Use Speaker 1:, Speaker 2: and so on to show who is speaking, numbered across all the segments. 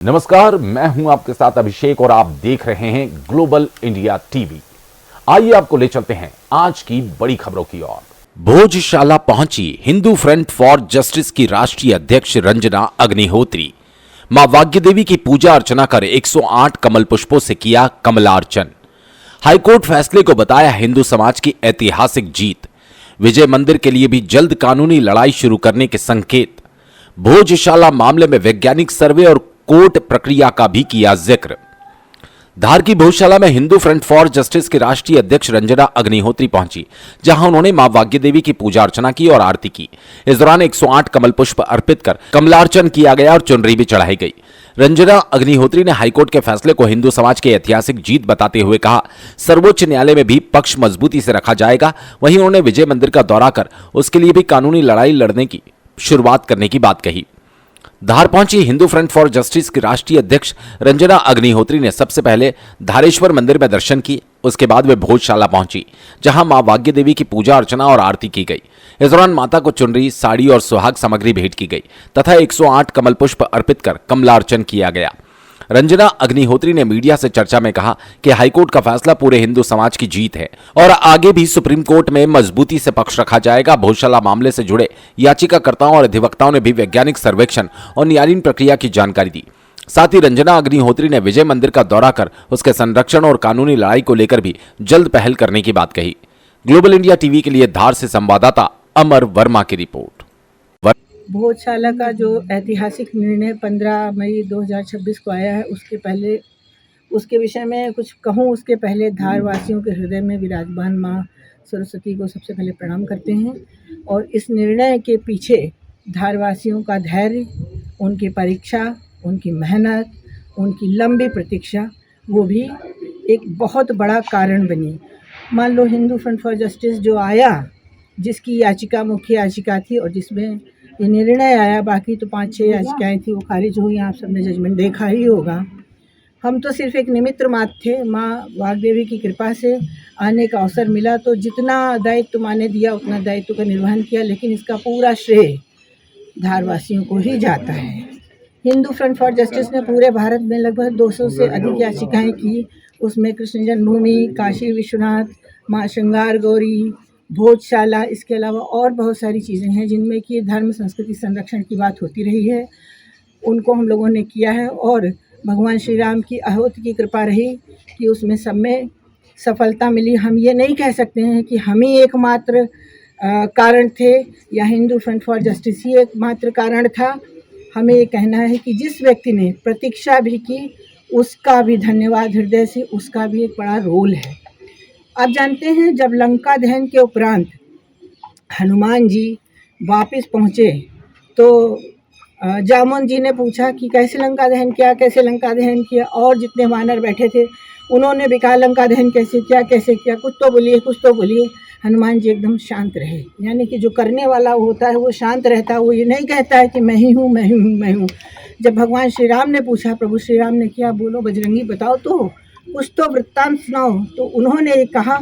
Speaker 1: नमस्कार, मैं हूं आपके साथ अभिषेक और आप देख रहे हैं ग्लोबल इंडिया टीवी। आइए आपको ले चलते हैं आज की बड़ी खबरों की ओर। भोजशाला पहुंची हिंदू फ्रंट फॉर जस्टिस की राष्ट्रीय अध्यक्ष रंजना अग्निहोत्री। मां भाग्य देवी की पूजा अर्चना कर 108 कमल पुष्पों से किया कमलार्चन। हाईकोर्ट फैसले को बताया हिंदू समाज की ऐतिहासिक जीत। विजय मंदिर के लिए भी जल्द कानूनी लड़ाई शुरू करने के संकेत। भोजशाला मामले में वैज्ञानिक सर्वे और कोर्ट प्रक्रिया का भी किया जिक्र। धार की भोजशाला में हिंदू फ्रंट फॉर जस्टिस के राष्ट्रीय अध्यक्ष रंजना अग्निहोत्री पहुंची, जहां उन्होंने मां भाग्य देवी की पूजा अर्चना की और आरती की। इस दौरान 108 कमल पुष्प अर्पित कर कमलार्चन किया गया और चुनरी भी चढ़ाई गई। रंजना अग्निहोत्री ने हाईकोर्ट के फैसले को हिंदू समाज की ऐतिहासिक जीत बताते हुए कहा, सर्वोच्च न्यायालय में भी पक्ष मजबूती से रखा जाएगा। वहीं उन्होंने विजय मंदिर का दौरा कर उसके लिए भी कानूनी लड़ाई लड़ने की शुरुआत करने की बात कही। धार पहुंची हिंदू फ्रंट फॉर जस्टिस की राष्ट्रीय अध्यक्ष रंजना अग्निहोत्री ने सबसे पहले धारेश्वर मंदिर में दर्शन किए। उसके बाद वे भोजशाला पहुंची, जहां मां भाग्य देवी की पूजा अर्चना और आरती की गई। इस दौरान माता को चुनरी, साड़ी और सुहाग सामग्री भेंट की गई तथा 108 कमल पुष्प अर्पित कर कमलार्चन किया गया। रंजना अग्निहोत्री ने मीडिया से चर्चा में कहा कि हाईकोर्ट का फैसला पूरे हिंदू समाज की जीत है और आगे भी सुप्रीम कोर्ट में मजबूती से पक्ष रखा जाएगा। भोजशाला मामले से जुड़े याचिकाकर्ताओं और अधिवक्ताओं ने भी वैज्ञानिक सर्वेक्षण और न्यायालयीन प्रक्रिया की जानकारी दी। साथ ही रंजना अग्निहोत्री ने विजय मंदिर का दौरा कर उसके संरक्षण और कानूनी लड़ाई को लेकर भी जल्द पहल करने की बात कही। ग्लोबल इंडिया टीवी के लिए धार से संवाददाता अमर वर्मा की रिपोर्ट।
Speaker 2: भोजशाला का जो ऐतिहासिक निर्णय 15 मई 2026 को आया है, उसके विषय में कुछ कहूँ उसके पहले धार वासियों के हृदय में विराजमान माँ सरस्वती को सबसे पहले प्रणाम करते हैं। और इस निर्णय के पीछे धार वासियों का धैर्य, उनकी परीक्षा, उनकी मेहनत, उनकी लंबी प्रतीक्षा, वो भी एक बहुत बड़ा कारण बनी। मान लो हिंदू फ्रंट फॉर जस्टिस जो आया, जिसकी याचिका मुख्य याचिका थी और जिसमें ये निर्णय आया, बाकी तो 5-6 याचिकाएँ थी, वो खारिज हुई। आप सबने जजमेंट देखा ही होगा। हम तो सिर्फ एक निमित्त मात्र थे। माँ वाग्देवी की कृपा से आने का अवसर मिला, तो जितना दायित्व माँ ने दिया उतना दायित्व का निर्वहन किया, लेकिन इसका पूरा श्रेय धारवासियों को ही जाता है। हिंदू फ्रंट फॉर जस्टिस ने पूरे भारत में लगभग 200 से अधिक याचिकाएँ की। उसमें कृष्ण जन्मभूमि, काशी विश्वनाथ, माँ श्रृंगार गौरी, भोजशाला, इसके अलावा और बहुत सारी चीज़ें हैं जिनमें कि धर्म संस्कृति संरक्षण की बात होती रही है, उनको हम लोगों ने किया है। और भगवान श्री राम की अहोत की कृपा रही कि उसमें सब में सफलता मिली। हम ये नहीं कह सकते हैं कि हम ही एकमात्र कारण थे या हिंदू फ्रंट फॉर जस्टिस ही एकमात्र कारण था। हमें ये कहना है कि जिस व्यक्ति ने प्रतीक्षा भी की, उसका भी धन्यवाद हृदय से, उसका भी एक बड़ा रोल है। आप जानते हैं, जब लंका दहन के उपरांत हनुमान जी वापस पहुँचे तो जामुन जी ने पूछा कि कैसे लंका दहन किया, कैसे लंका दहन किया। और जितने वानर बैठे थे उन्होंने भी कहा लंका दहन कैसे किया, कैसे किया, कुछ तो बोलिए, कुछ तो बोलिए। हनुमान जी एकदम शांत रहे। यानी कि जो करने वाला होता है वो शांत रहता है, वो ये नहीं कहता है कि मैं ही हूँ, मैं ही हूँ, मैं हूँ। जब भगवान श्री राम ने पूछा, प्रभु श्री राम ने क्या, बोलो बजरंगी बताओ तो, कुछ तो वृत्तांत सुनाओ। तो उन्होंने कहा,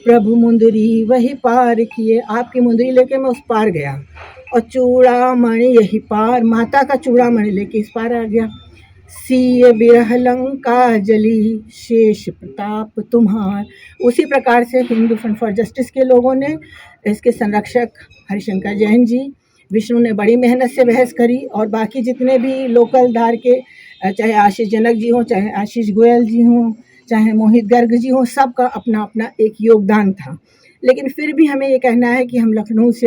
Speaker 2: प्रभु मुंदरी वही पार किए, आपकी मुंदरी लेके मैं उस पार गया और चूड़ामणि यही पार, माता का चूड़ामणि लेके इस पार आ गया। सीय बिरह लंका जली, शेष प्रताप तुम्हार। उसी प्रकार से हिंदू फ्रंट फॉर जस्टिस के लोगों ने, इसके संरक्षक हरिशंकर जैन जी, विष्णु ने बड़ी मेहनत से बहस करी, और बाकी जितने भी लोकल धार के, चाहे आशीष जनक जी हों, चाहे आशीष गोयल जी हों, चाहे मोहित गर्ग जी हों, सबका अपना अपना एक योगदान था। लेकिन फिर भी हमें ये कहना है कि हम लखनऊ से आए,